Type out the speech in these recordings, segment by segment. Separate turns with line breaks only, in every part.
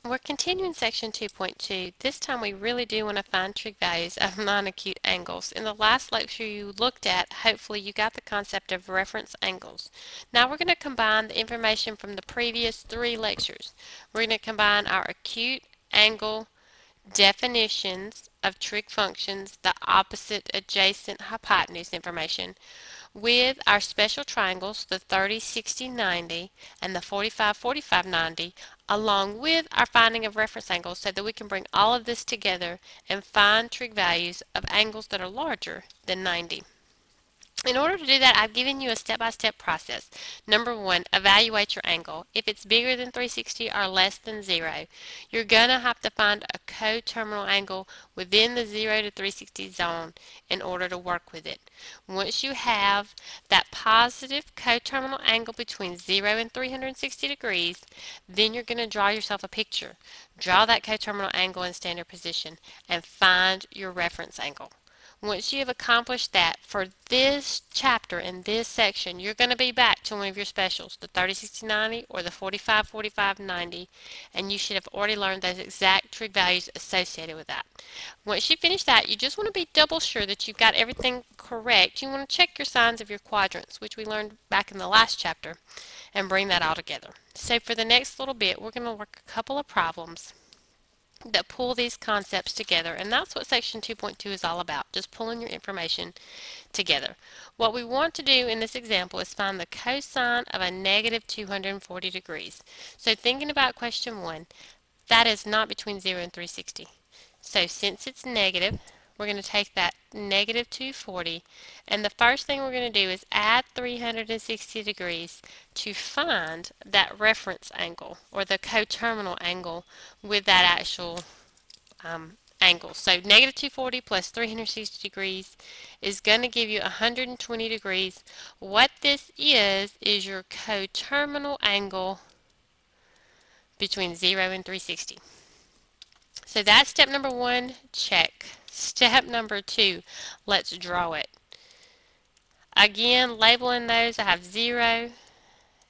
We're continuing section 2.2. This time we really do want to find trig values of non-acute angles. In the last lecture you looked at, hopefully you got the concept of reference angles. Now we're going to combine the information from the previous 3 lectures. We're going to combine our acute angle definitions of trig functions, the opposite, adjacent, hypotenuse information, with our special triangles, the 30, 60, 90, and the 45, 45, 90, along with our finding of reference angles so that we can bring all of this together and find trig values of angles that are larger than 90. In order to do that, I've given you a step-by-step process. Number 1, evaluate your angle. If it's bigger than 360 or less than 0, you're going to have to find a coterminal angle within the 0 to 360 zone in order to work with it. Once you have that positive coterminal angle between 0 and 360 degrees, then you're going to draw yourself a picture. Draw that coterminal angle in standard position and find your reference angle. Once you have accomplished that, for this chapter in this section, you're going to be back to one of your specials, the 30, 60, 90 or the 45, 45, 90, and you should have already learned those exact trig values associated with that. Once you finish that, you just want to be double sure that you've got everything correct. You want to check your signs of your quadrants, which we learned back in the last chapter, and bring that all together. So for the next little bit, we're going to work a couple of problems that pull these concepts together, and that's what section 2.2 is all about, just pulling your information together. What we want to do in this example is find the cosine of a negative 240 degrees. So thinking about question 1, that is not between 0 and 360. So since it's negative, we're going to take that negative 240, and the first thing we're going to do is add 360 degrees to find that reference angle, or the coterminal angle with that actual angle. So negative 240 plus 360 degrees is going to give you 120 degrees. What this is your coterminal angle between 0 and 360. So that's step number 1, check. Step number 2, let's draw it. Again, labeling those, I have 0,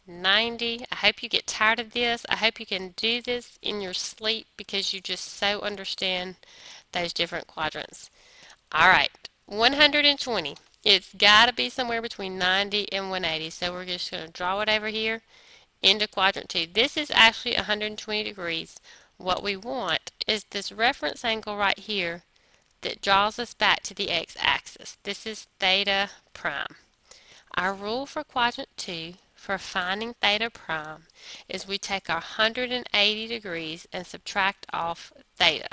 90. I hope you get tired of this. I hope you can do this in your sleep because you just so understand those different quadrants. Alright, 120. It's got to be somewhere between 90 and 180. So we're just going to draw it over here into quadrant 2. This is actually 120 degrees. What we want is this reference angle right here that draws us back to the x-axis. This is theta prime. Our rule for quadrant 2 for finding theta prime is we take our 180 degrees and subtract off theta.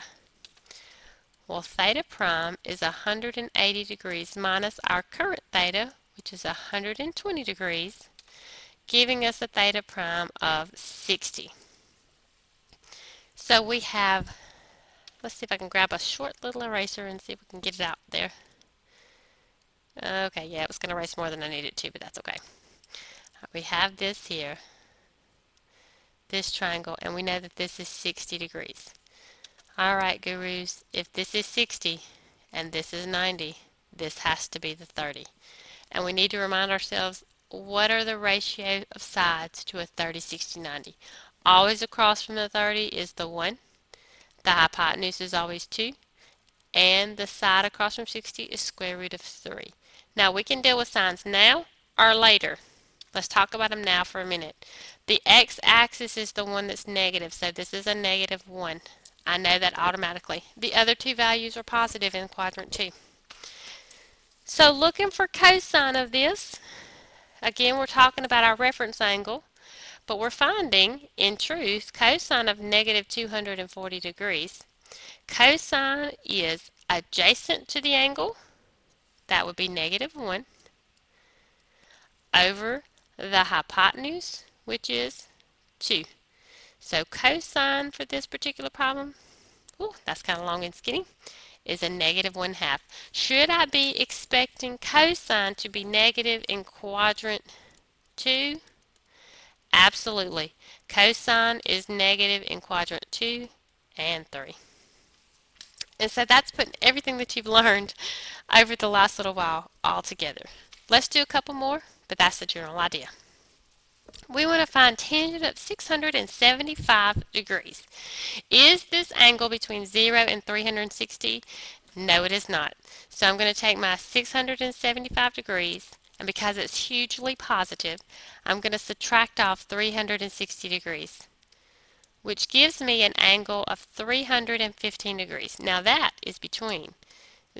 Well, theta prime is 180 degrees minus our current theta, which is 120 degrees, giving us a theta prime of 60. So we have, let's see if I can grab a short little eraser and see if we can get it out there. Okay, yeah, it was going to erase more than I needed to, but that's okay. We have this here, this triangle, and we know that this is 60 degrees. Alright, gurus, if this is 60 and this is 90, this has to be the 30. And we need to remind ourselves, what are the ratio of sides to a 30, 60, 90? Always across from the 30 is the 1. The hypotenuse is always 2. And the side across from 60 is square root of 3. Now we can deal with signs now or later. Let's talk about them now for a minute. The x-axis is the one that's negative, so this is a negative 1. I know that automatically. The other two values are positive in quadrant 2. So looking for cosine of this, again we're talking about our reference angle, but we're finding, in truth, cosine of negative 240 degrees. Cosine is adjacent to the angle, that would be negative 1, over the hypotenuse, which is 2. So cosine for this particular problem, that's kind of long and skinny, is a negative 1/2. Should I be expecting cosine to be negative in quadrant 2? Absolutely. Cosine is negative in quadrant 2 and 3. And so that's putting everything that you've learned over the last little while all together. Let's do a couple more, but that's the general idea. We want to find tangent of 675 degrees. Is this angle between 0 and 360? No, it is not. So I'm going to take my 675 degrees, and because it's hugely positive, I'm going to subtract off 360 degrees, which gives me an angle of 315 degrees. Now that is between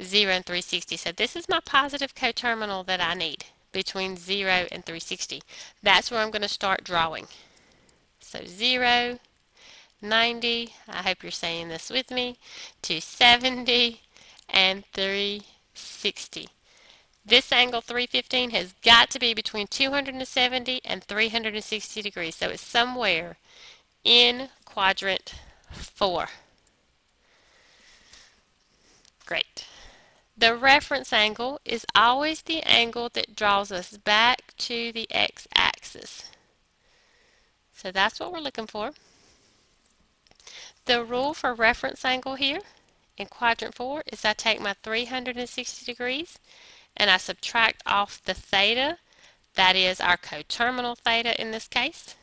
0 and 360. So this is my positive coterminal that I need between 0 and 360. That's where I'm going to start drawing. So 0, 90, I hope you're saying this with me, 270, and 360. This angle 315 has got to be between 270 and 360 degrees, so it's somewhere in quadrant 4. Great. The reference angle is always the angle that draws us back to the x-axis. So that's what we're looking for. The rule for reference angle here in quadrant 4 is I take my 360 degrees and I subtract off the theta, that is our coterminal theta in this case.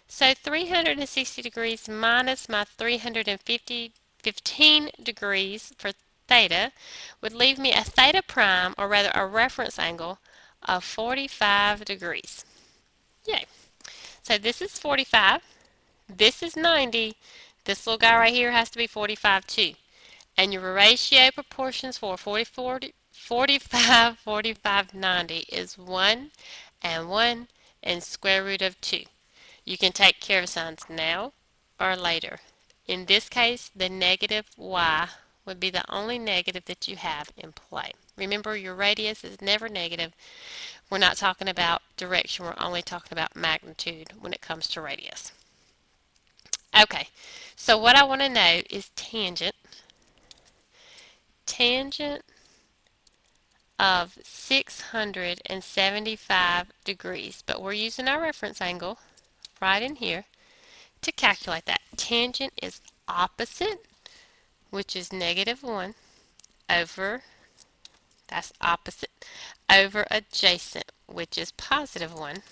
So 360 degrees minus my 315 degrees for theta would leave me a theta prime, or rather a reference angle, of 45 degrees. Yay. So this is 45, this is 90, this little guy right here has to be 45 too. And your ratio proportions for 45, 45, 90 is 1 and 1 and square root of 2. You can take care of signs now or later. In this case, the negative y would be the only negative that you have in play. Remember, your radius is never negative. We're not talking about direction, we're only talking about magnitude when it comes to radius. Okay, so what I want to know is tangent of 675 degrees, but we're using our reference angle right in here to calculate that. Tangent is opposite, which is -1, over, that's opposite, over adjacent, which is +1.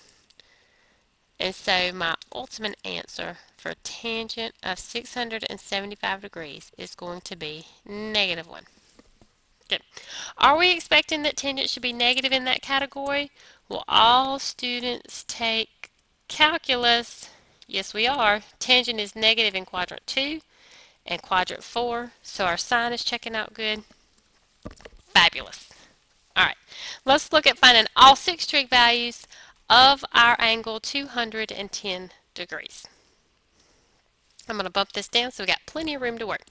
And so my ultimate answer for tangent of 675 degrees is going to be -1. Good. Are we expecting that tangent should be negative in that category? Will all students take calculus? Yes, we are. Tangent is negative in quadrant 2 and quadrant 4, so our sign is checking out good. Fabulous. All right, let's look at finding all 6 trig values of our angle 210 degrees. I'm going to bump this down so we got plenty of room to work.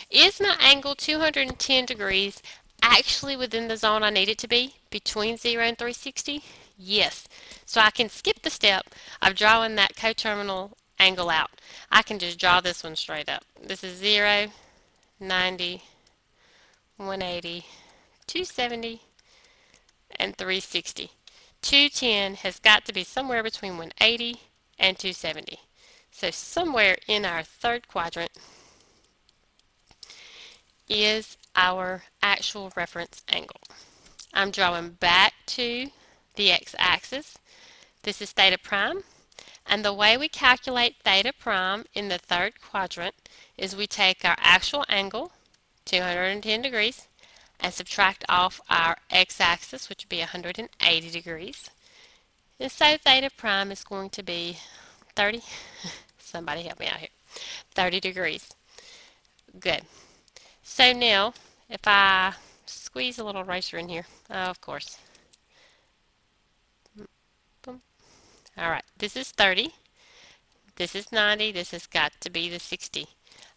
Is my angle 210 degrees actually within the zone I need it to be, between 0 and 360? Yes. So I can skip the step of drawing that coterminal angle out. I can just draw this one straight up. This is 0, 90, 180, 270, and 360. 210 has got to be somewhere between 180 and 270. So somewhere in our third quadrant is our actual reference angle. I'm drawing back to the x-axis. This is theta prime. And the way we calculate theta prime in the third quadrant is we take our actual angle, 210 degrees, and subtract off our x-axis, which would be 180 degrees. And so theta prime is going to be 30. Somebody help me out here. 30 degrees. Good. So now, if I squeeze a little eraser in here, oh, of course. Boom. All right, this is 30. This is 90. This has got to be the 60.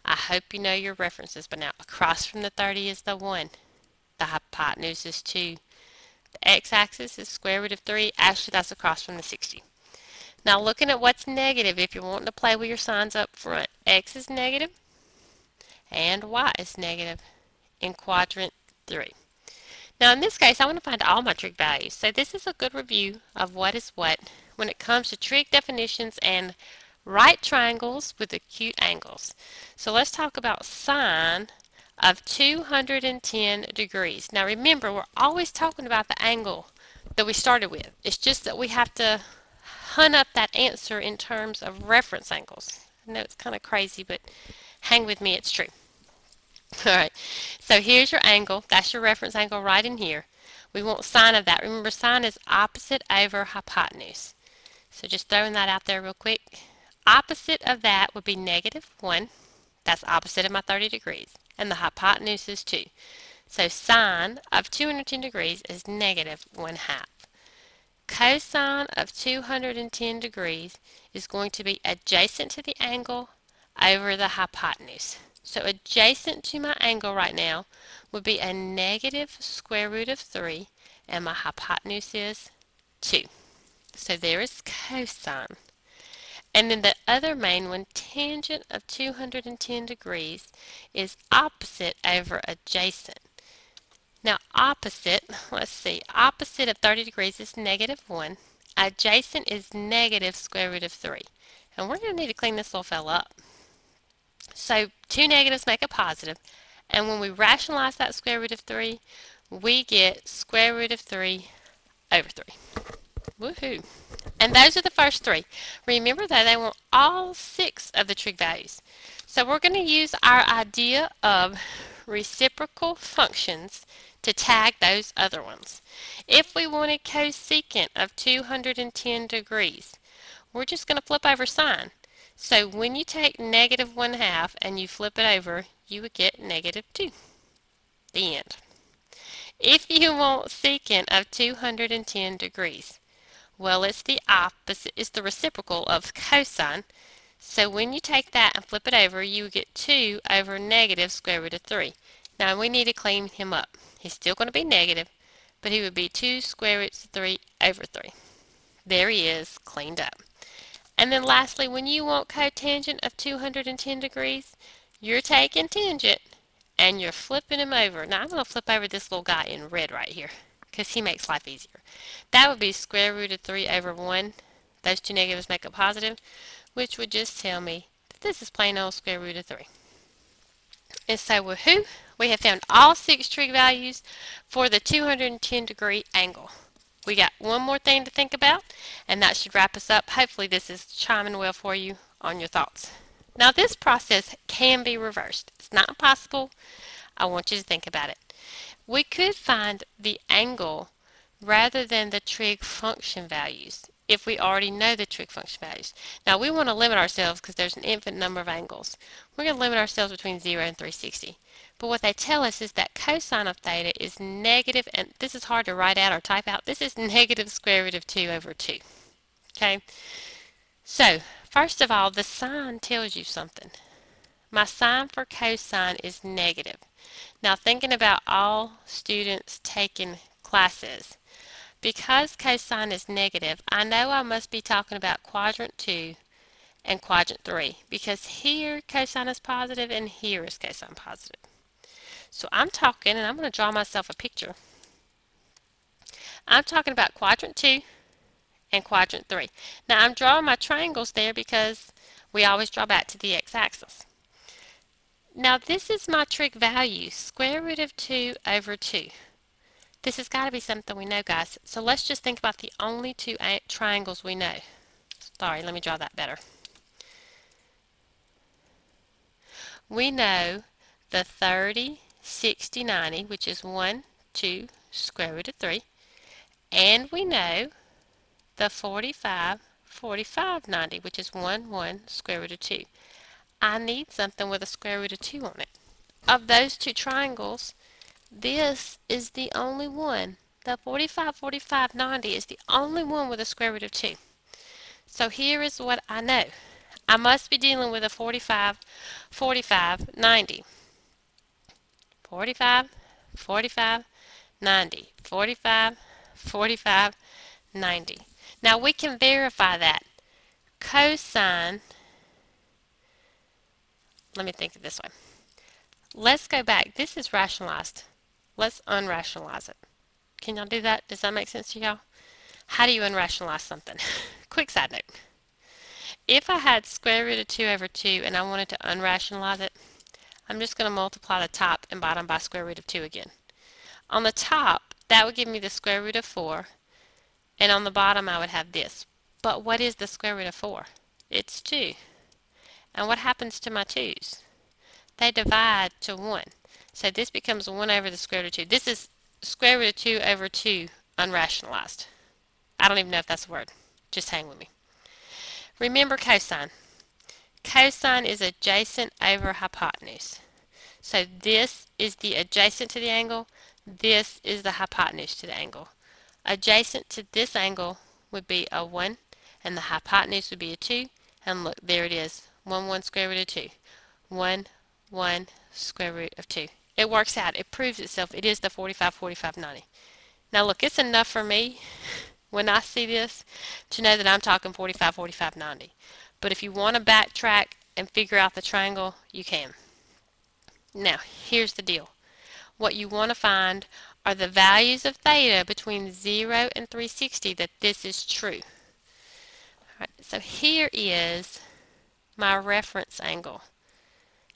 I hope you know your references, but now across from the 30 is the 1. The hypotenuse is 2. The x-axis is square root of 3. Actually, that's across from the 60. Now looking at what's negative, if you're wanting to play with your signs up front, x is negative and y is negative in quadrant 3. Now in this case, I want to find all my trig values. So this is a good review of what is what when it comes to trig definitions and right triangles with acute angles. So let's talk about sine of 210 degrees. Now remember, we're always talking about the angle that we started with. It's just that we have to hun up that answer in terms of reference angles. I know it's kind of crazy, but hang with me, it's true. Alright, so here's your angle. That's your reference angle right in here. We want sine of that. Remember, sine is opposite over hypotenuse. So just throwing that out there real quick. Opposite of that would be -1. That's opposite of my 30 degrees. And the hypotenuse is 2. So sine of 210 degrees is -1/2. Cosine of 210 degrees is going to be adjacent to the angle over the hypotenuse. So adjacent to my angle right now would be a -√3, and my hypotenuse is 2. So there is cosine. And then the other main one, tangent of 210 degrees, is opposite over adjacent. Now opposite, let's see, opposite of 30 degrees is -1. Adjacent is -√3. And we're going to need to clean this little fella up. So two negatives make a positive, and when we rationalize that √3, we get √3 over 3. Woohoo! And those are the first three. Remember that they want all 6 of the trig values. So we're going to use our idea of reciprocal functions to tag those other ones. If we wanted cosecant of 210 degrees, we're just going to flip over sine. So when you take -1/2 and you flip it over, you would get -2. The end. If you want secant of 210 degrees, well, it's the opposite, it's the reciprocal of cosine. So when you take that and flip it over, you get 2 over -√3. Now we need to clean him up. He's still going to be negative, but he would be 2 √3 over 3. There he is, cleaned up. And then lastly, when you want cotangent of 210 degrees, you're taking tangent and you're flipping him over. Now I'm going to flip over this little guy in red right here because he makes life easier. That would be √3 over 1. Those two negatives make a positive, which would just tell me that this is plain old √3. And so, woohoo, we have found all 6 trig values for the 210 degree angle. We got one more thing to think about, and that should wrap us up. Hopefully this is chiming well for you on your thoughts. Now this process can be reversed. It's not impossible. I want you to think about it. We could find the angle rather than the trig function values if we already know the trig function values. Now we want to limit ourselves because there's an infinite number of angles. We're going to limit ourselves between 0 and 360. But what they tell us is that cosine of theta is negative, and this is hard to write out or type out, this is -√2 over 2. Okay? So, first of all, the sign tells you something. My sign for cosine is negative. Now thinking about all students taking classes, because cosine is negative, I know I must be talking about quadrant 2 and quadrant 3, because here cosine is positive and here is cosine positive. So I'm talking, and I'm going to draw myself a picture. I'm talking about quadrant 2 and quadrant 3. Now I'm drawing my triangles there because we always draw back to the x-axis. Now this is my trig value, √2 over 2. This has got to be something we know, guys. So let's just think about the only 2 triangles we know. Sorry, let me draw that better. We know the 30, 60, 90, which is 1, 2, √3. And we know the 45, 45, 90, which is 1, 1, √2. I need something with a √2 on it. Of those 2 triangles, this is the only one. The 45, 45, 90 is the only one with a √2. So here is what I know. I must be dealing with a 45, 45, 90. 45, 45, 90. 45, 45, 90. Now we can verify that. Cosine, let me think of this way. Let's go back. This is rationalized. Let's unrationalize it. Can y'all do that? Does that make sense to y'all? How do you unrationalize something? Quick side note. If I had √2 over 2 and I wanted to unrationalize it, I'm just going to multiply the top and bottom by √2 again. On the top, that would give me the √4, and on the bottom I would have this. But what is the square root of 4? It's 2. And what happens to my 2's? They divide to 1. So this becomes 1 over the square root of 2. This is square root of 2 over 2 unrationalized. I don't even know if that's a word. Just hang with me. Remember cosine. Cosine is adjacent over hypotenuse. So this is the adjacent to the angle. This is the hypotenuse to the angle. Adjacent to this angle would be a 1, and the hypotenuse would be a 2. And look, there it is. 1, 1 square root of 2. 1, 1 square root of 2. It works out. It proves itself. It is the 45, 45, 90. Now look, it's enough for me when I see this to know that I'm talking 45, 45, 90. But if you want to backtrack and figure out the triangle, you can. Now, here's the deal. What you want to find are the values of theta between 0 and 360 that this is true. Alright, so here is my reference angle.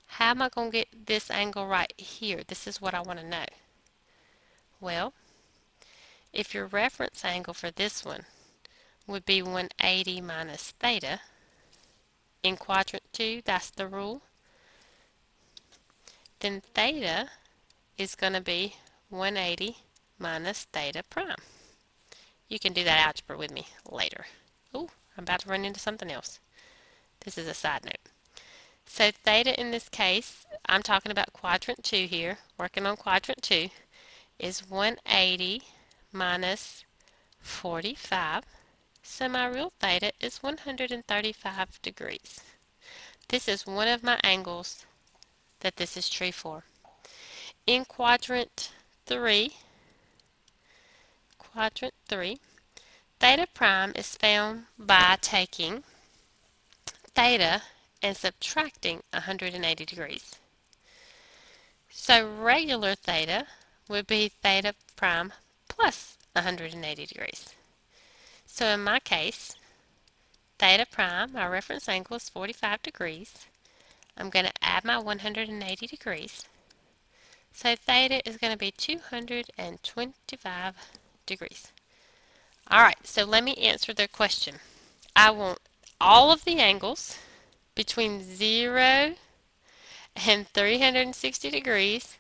How am I going to get this angle right here? This is what I want to know. Well, if your reference angle for this one would be 180 minus theta, in quadrant 2, that's the rule, then theta is going to be 180 minus theta prime. You can do that algebra with me later. Oh, I'm about to run into something else. This is a side note. So theta in this case, I'm talking about quadrant 2 here, working on quadrant 2, is 180 minus 45. So my real theta is 135 degrees. This is one of my angles that this is true for. In quadrant 3, theta prime is found by taking theta and subtracting 180 degrees. So regular theta would be theta prime plus 180 degrees. So in my case, theta prime, my reference angle is 45 degrees. I'm going to add my 180 degrees. So theta is going to be 225 degrees. Alright, so let me answer their question. I want all of the angles between 0 and 360 degrees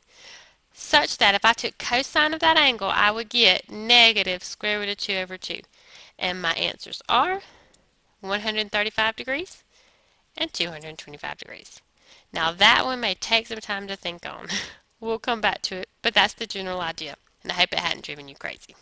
such that if I took cosine of that angle, I would get negative square root of 2 over 2. And my answers are 135 degrees and 225 degrees. Now that one may take some time to think on. We'll come back to it, but that's the general idea. And I hope it hadn't driven you crazy.